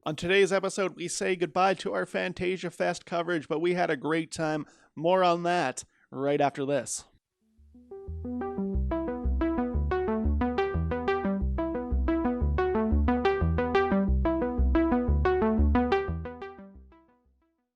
On today's episode, we say goodbye to our Fantasia Fest coverage, but we had a great time. More on that right after this.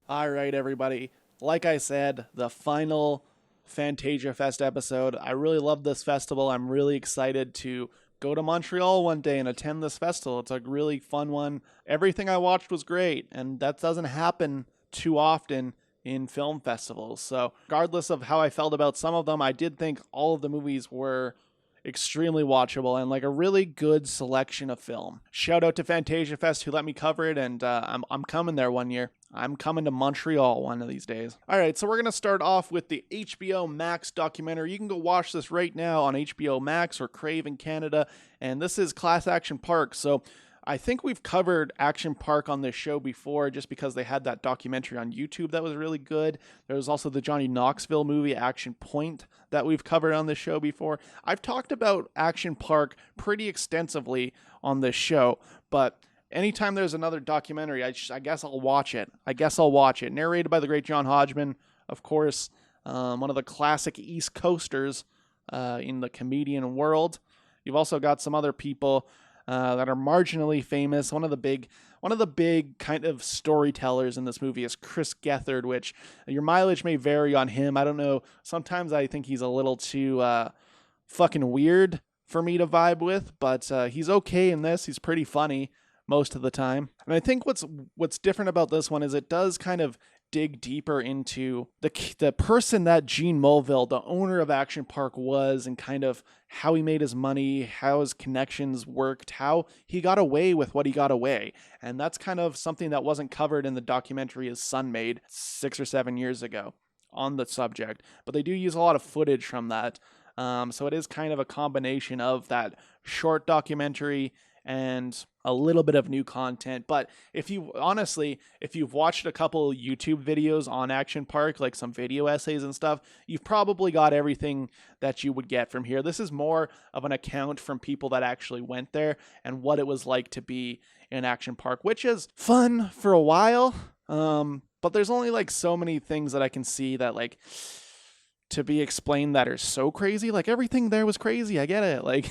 All right, everybody. Like I said, the final Fantasia Fest episode. I really love this festival. I'm really excited to go to Montreal one day and attend this festival. It's a really fun one. Everything I watched was great, and that doesn't happen too often in film festivals. So, regardless of how I felt about some of them, I did think all of the movies were extremely watchable and like a really good selection of film. Shout out to Fantasia Fest who let me cover it, and I'm coming there one year. I'm coming to Montreal one of these days. All right, so we're going to start off with the HBO Max documentary. You can go watch this right now on HBO Max or Crave in Canada, and this is Class Action Park. So I think we've covered Action Park on this show before just because they had that documentary on YouTube that was really good. There was also the Johnny Knoxville movie, Action Point, that we've covered on this show before. I've talked about Action Park pretty extensively on this show, but anytime there's another documentary, I guess I'll watch it. Narrated by the great John Hodgman, of course, one of the classic East Coasters in the comedian world. You've also got some other people that are marginally famous. One of the big kind of storytellers in this movie is Chris Gethard, which your mileage may vary on him. I don't know. Sometimes I think he's a little too fucking weird for me to vibe with, but he's okay in this. He's pretty funny most of the time. And I think what's different about this one is it does kind of dig deeper into the person that Gene Mulville, the owner of Action Park, was, and kind of how he made his money, how his connections worked, how he got away with what he got away. And that's kind of something that wasn't covered in the documentary his son made 6 or 7 years ago on the subject. But they do use a lot of footage from that. So it is kind of a combination of that short documentary and a little bit of new content. But if you've watched a couple YouTube videos on Action Park, like some video essays and stuff, you've probably got everything that you would get from here. This is more of an account from people that actually went there and what it was like to be in Action Park, which is fun for a while. But there's only like so many things that I can see that like to be explained that are so crazy. Like everything there was crazy. I get it. Like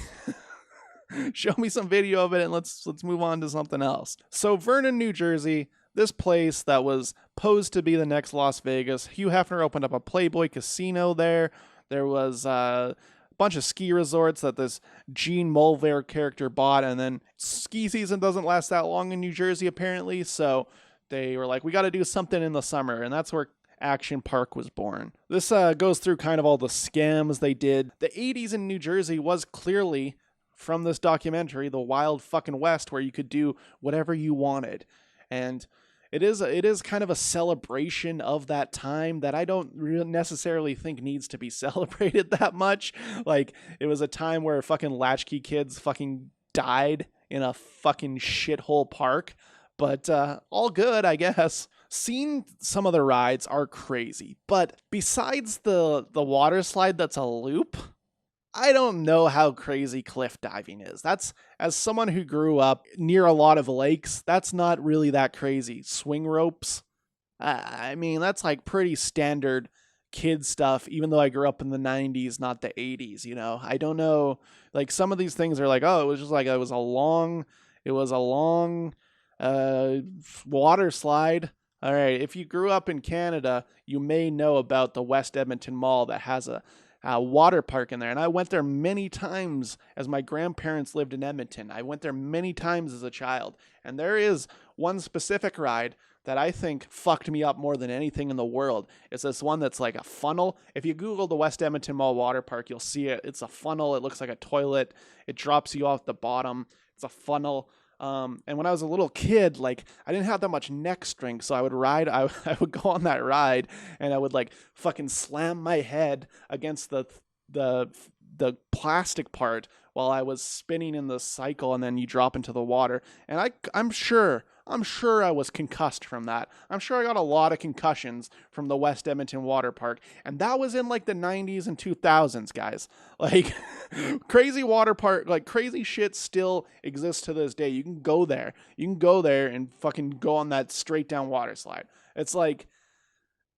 show me some video of it and let's move on to something else. So Vernon, New Jersey, this place that was posed to be the next Las Vegas. Hugh Hefner opened up a Playboy casino there. There was a bunch of ski resorts that this Gene Mulville character bought, and then ski season doesn't last that long in New Jersey apparently, so they were like, we got to do something in the summer, and that's where Action Park was born. This goes through kind of all the scams they did. The 80s in New Jersey was clearly, from this documentary, the Wild fucking West, where you could do whatever you wanted. And it is kind of a celebration of that time that I don't necessarily think needs to be celebrated that much. Like, it was a time where fucking latchkey kids fucking died in a fucking shithole park. But all good, I guess. Seeing some of the rides are crazy. But besides the water slide that's a loop, I don't know how crazy cliff diving is. That's, as someone who grew up near a lot of lakes, that's not really that crazy. Swing ropes, I mean, that's like pretty standard kid stuff, even though I grew up in the 90s, not the 80s, you know? I don't know. Like, some of these things are like, oh, it was just like, it was a long water slide. All right, if you grew up in Canada, you may know about the West Edmonton Mall that has a water park in there. And I went there many times as my grandparents lived in Edmonton. I went there many times as a child. And there is one specific ride that I think fucked me up more than anything in the world. It's this one that's like a funnel. If you Google the West Edmonton Mall water park, you'll see it. It's a funnel. It looks like a toilet. It drops you off the bottom. It's a funnel. And when I was a little kid, like, I didn't have that much neck strength, so I would go on that ride, and I would like fucking slam my head against the plastic part while I was spinning in the cycle, and then you drop into the water. And I'm sure I'm sure I was concussed from that. I'm sure I got a lot of concussions from the West Edmonton Water Park. And that was in like the 90s and 2000s, guys. Like, crazy water park, like crazy shit still exists to this day. You can go there. You can go there and fucking go on that straight down water slide. It's like,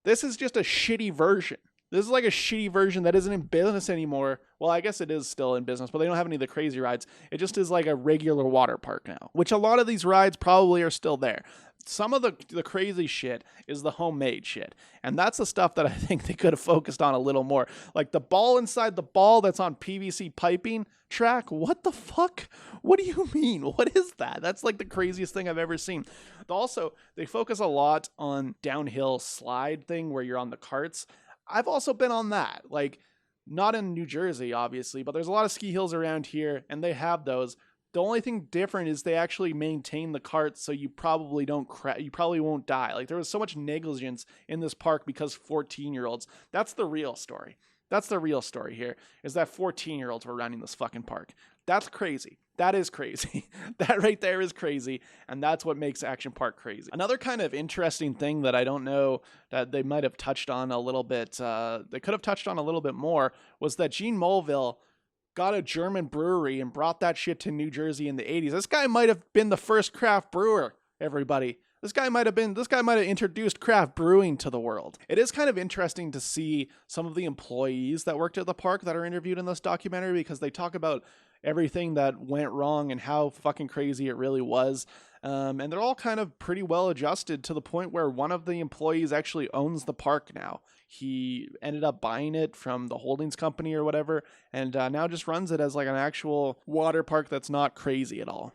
this is just a shitty version. This is like a shitty version that isn't in business anymore. Well, I guess it is still in business, but they don't have any of the crazy rides. It just is like a regular water park now, which a lot of these rides probably are still there. Some of the crazy shit is the homemade shit. And that's the stuff that I think they could have focused on a little more. Like the ball inside the ball that's on PVC piping track. What the fuck? What do you mean? What is that? That's like the craziest thing I've ever seen. Also, they focus a lot on downhill slide thing where you're on the carts. I've also been on that, like not in New Jersey, obviously, but there's a lot of ski hills around here and they have those. The only thing different is they actually maintain the carts so you probably don't you probably won't die. Like there was so much negligence in this park because 14-year-olds. That's the real story. That's the real story here, is that 14-year-olds were running this fucking park. That's crazy. That is crazy. That right there is crazy, and that's what makes Action Park crazy. Another kind of interesting thing that I don't know that they might have touched on a little bit, they could have touched on a little bit more, was that Gene Mulville got a German brewery and brought that shit to New Jersey in the 80s. This guy might have been the first craft brewer, everybody. This guy might have introduced craft brewing to the world. It is kind of interesting to see some of the employees that worked at the park that are interviewed in this documentary, because they talk about everything that went wrong and how fucking crazy it really was. And they're all kind of pretty well adjusted to the point where one of the employees actually owns the park now. He ended up buying it from the holdings company or whatever, and now just runs it as like an actual water park that's not crazy at all.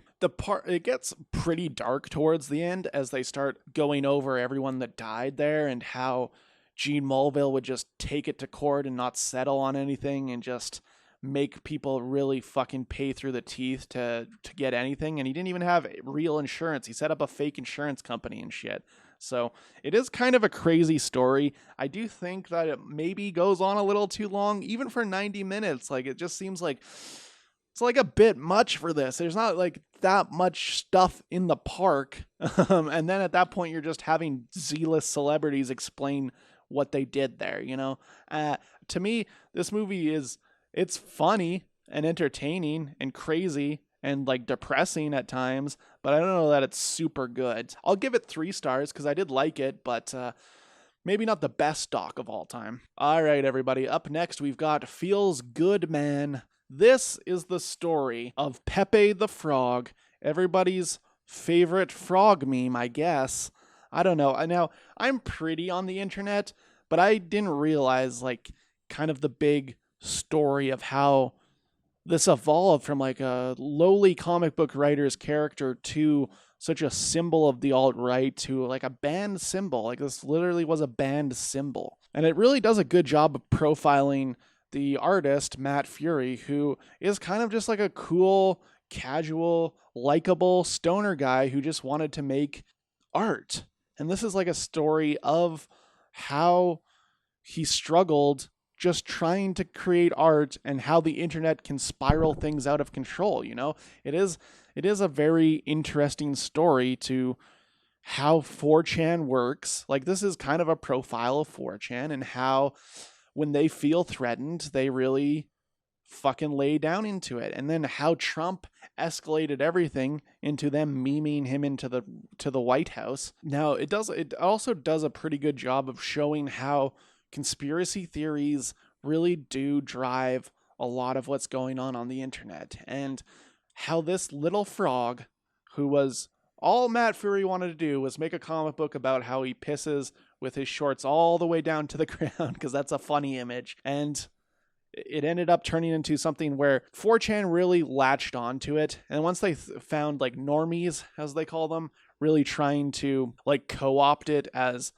It gets pretty dark towards the end as they start going over everyone that died there and how Gene Mulville would just take it to court and not settle on anything and just make people really fucking pay through the teeth to get anything. And he didn't even have real insurance. He set up a fake insurance company and shit. So it is kind of a crazy story. I do think that it maybe goes on a little too long, even for 90 minutes. Like it just seems like it's like a bit much for this. There's not like that much stuff in the park. And then at that point, you're just having Z-list celebrities explain what they did there, you know? To me, this movie it's funny and entertaining and crazy and like depressing at times, but I don't know that it's super good. I'll give it 3 stars because I did like it, but maybe not the best doc of all time. All right, everybody. Up next, we've got Feels Good Man. This is the story of Pepe the Frog, everybody's favorite frog meme, I guess. I don't know. Now, I'm pretty on the internet, but I didn't realize like kind of the big story of how this evolved from like a lowly comic book writer's character to such a symbol of the alt-right to like a banned symbol. Like this literally was a banned symbol. And it really does a good job of profiling the artist, Matt Fury, who is kind of just like a cool, casual, likable stoner guy who just wanted to make art. And this is like a story of how he struggled just trying to create art and how the internet can spiral things out of control, you know? It is a very interesting story to how 4chan works. Like this is kind of a profile of 4chan and how when they feel threatened, they really fucking lay down into it. And then how Trump escalated everything into them memeing him into the White House. Now, it also does a pretty good job of showing how conspiracy theories really do drive a lot of what's going on the internet, and how this little frog, who was all Matt Fury wanted to do was make a comic book about how he pisses with his shorts all the way down to the ground, because that's a funny image. And it ended up turning into something where 4chan really latched onto it. And once they found like normies, as they call them, really trying to like co-opt it as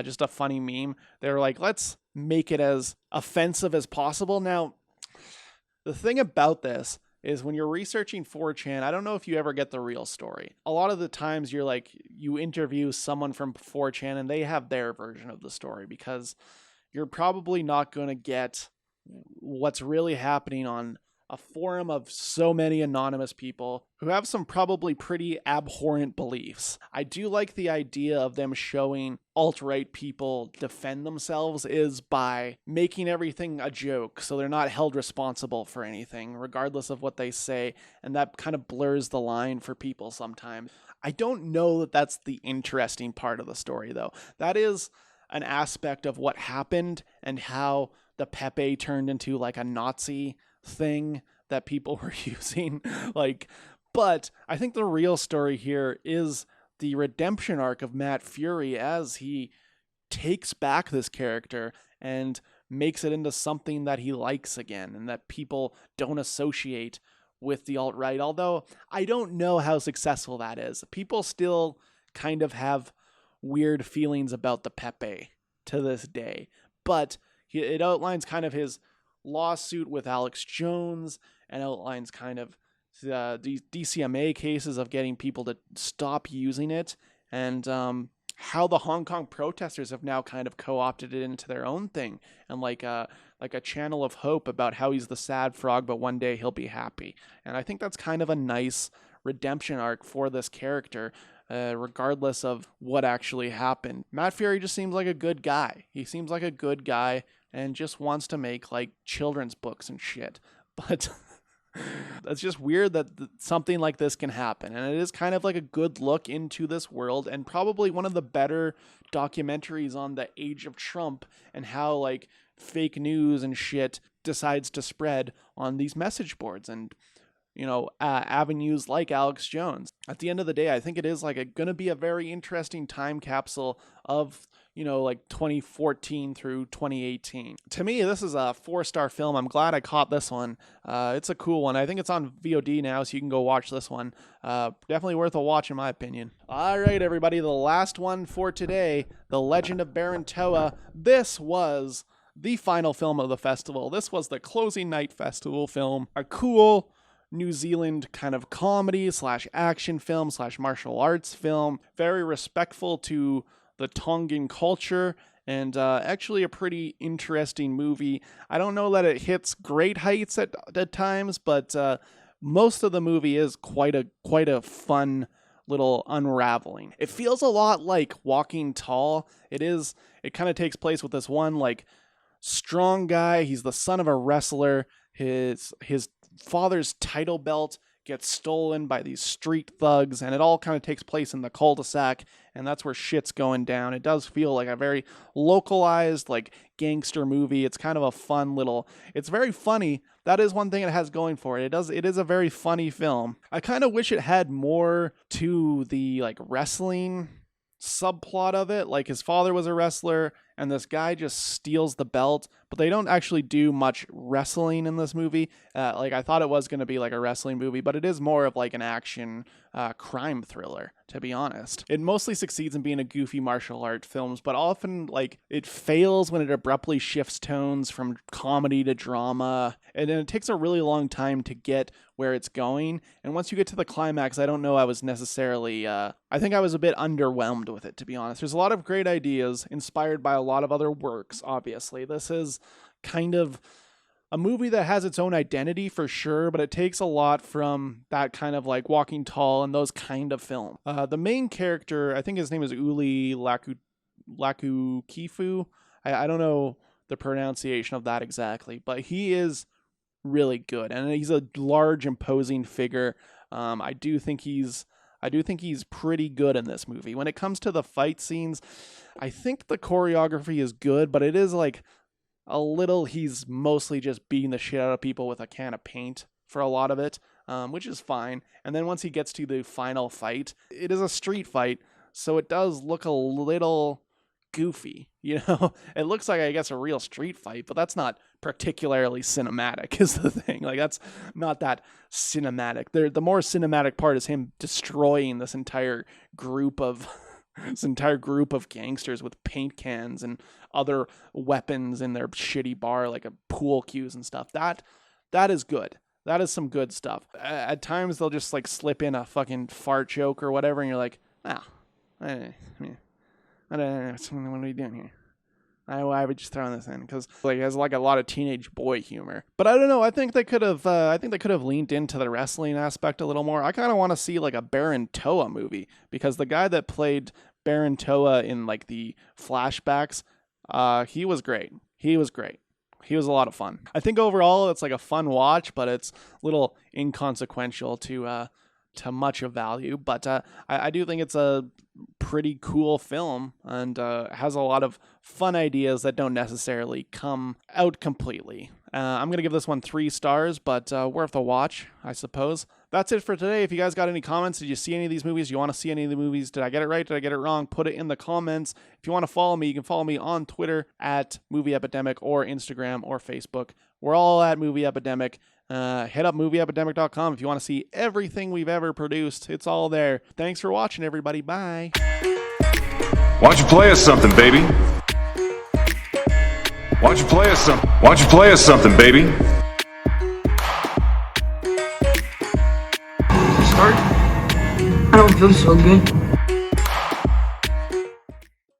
just a funny meme, they were like, let's make it as offensive as possible. Now, the thing about this is when you're researching 4chan, I don't know if you ever get the real story. A lot of the times you interview someone from 4chan and they have their version of the story, because you're probably not going to get what's really happening on a forum of so many anonymous people who have some probably pretty abhorrent beliefs. I do like the idea of them showing alt-right people defend themselves is by making everything a joke, so they're not held responsible for anything, regardless of what they say, and that kind of blurs the line for people sometimes. I don't know that that's the interesting part of the story, though. That is an aspect of what happened and how the Pepe turned into like a Nazi thing that people were using. But I think the real story here is the redemption arc of Matt Fury as he takes back this character and makes it into something that he likes again and that people don't associate with the alt-right. Although I don't know how successful that is. People still kind of have weird feelings about the Pepe to this day. But it outlines kind of his lawsuit with Alex Jones and outlines kind of the DCMA cases of getting people to stop using it, and how the Hong Kong protesters have now kind of co-opted it into their own thing, and like a channel of hope about how he's the sad frog, but one day he'll be happy. And I think that's kind of a nice redemption arc for this character, regardless of what actually happened. Matt Fury just seems like a good guy. He seems like a good guy and just wants to make like children's books and shit. But it's just weird that something like this can happen. And it is kind of like a good look into this world, and probably one of the better documentaries on the age of Trump and how like fake news and shit decides to spread on these message boards and, you know, avenues like Alex Jones. At the end of the day, I think it is like going to be a very interesting time capsule of, you know, like 2014 through 2018. To me, this is a 4-star film. I'm glad I caught this one. It's a cool one. I think it's on VOD now, so you can go watch this one. Definitely worth a watch, in my opinion. All right, everybody, the last one for today, The Legend of Baron Toa. This was the final film of the festival. This was the closing night festival film. A cool New Zealand kind of comedy / action film / martial arts film. Very respectful to the Tongan culture, and actually a pretty interesting movie. I don't know that it hits great heights at times, but most of the movie is quite a fun little unraveling. It feels a lot like Walking Tall. It kind of takes place with this one like strong guy. He's the son of a wrestler. His father's title belt gets stolen by these street thugs, and it all kind of takes place in the cul-de-sac, and that's where shit's going down. It does feel like a very localized, like, gangster movie. It's kind of a fun little... It's very funny. That is one thing it has going for it. It is a very funny film. I kind of wish it had more to the, like, wrestling subplot of it. Like, his father was a wrestler, and this guy just steals the belt, but they don't actually do much wrestling in this movie. Like, I thought it was going to be like a wrestling movie, but it is more of like an action crime thriller, to be honest. It mostly succeeds in being a goofy martial art films, but often like it fails when it abruptly shifts tones from comedy to drama, and then it takes a really long time to get where it's going. And once you get to the climax, I don't know, I was necessarily I think I was a bit underwhelmed with it, to be honest. There's a lot of great ideas inspired by a lot of other works, obviously. This is kind of a movie that has its own identity for sure, but it takes a lot from that kind of like Walking Tall and those kind of films. The main character, I think his name is Uli Lakukifu. I don't know the pronunciation of that exactly, but he is really good, and he's a large, imposing figure. I do think he's pretty good in this movie. When it comes to the fight scenes, I think the choreography is good, but it is like a little, he's mostly just beating the shit out of people with a can of paint for a lot of it, which is fine. And then once he gets to the final fight, it is a street fight, so it does look a little goofy, you know? It looks like, I guess, a real street fight, but that's not particularly cinematic is the thing. Like, that's not that cinematic. The more cinematic part is him destroying this entire group of gangsters with paint cans and other weapons in their shitty bar, like a pool cues and stuff. That is good. That is some good stuff. At times they'll just like slip in a fucking fart joke or whatever, and you're like, what are we doing here? Why would you throw this in? Because like it has like a lot of teenage boy humor. But I don't know. I think they could have. I think they could have leaned into the wrestling aspect a little more. I kind of want to see like a Baron Toa movie, because the guy that played Baron Toa in like the flashbacks, he was great. He was great. He was a lot of fun. I think overall it's like a fun watch, but it's a little inconsequential to much of value. But I do think it's a pretty cool film, and has a lot of fun ideas that don't necessarily come out completely. I'm going to give this one 3 stars, but worth a watch, I suppose. That's it for today. If you guys got any comments, did you see any of these movies? Do you want to see any of the movies? Did I get it right? Did I get it wrong? Put it in the comments. If you want to follow me, you can follow me on Twitter at Movie Epidemic, or Instagram or Facebook. We're all at Movie Epidemic. Hit up movieepidemic.com if you want to see everything we've ever produced. It's all there. Thanks for watching, everybody. Bye. Why don't you play us something, baby? Why don't you play us something? Why don't you play us something, baby? Start? I don't feel so good.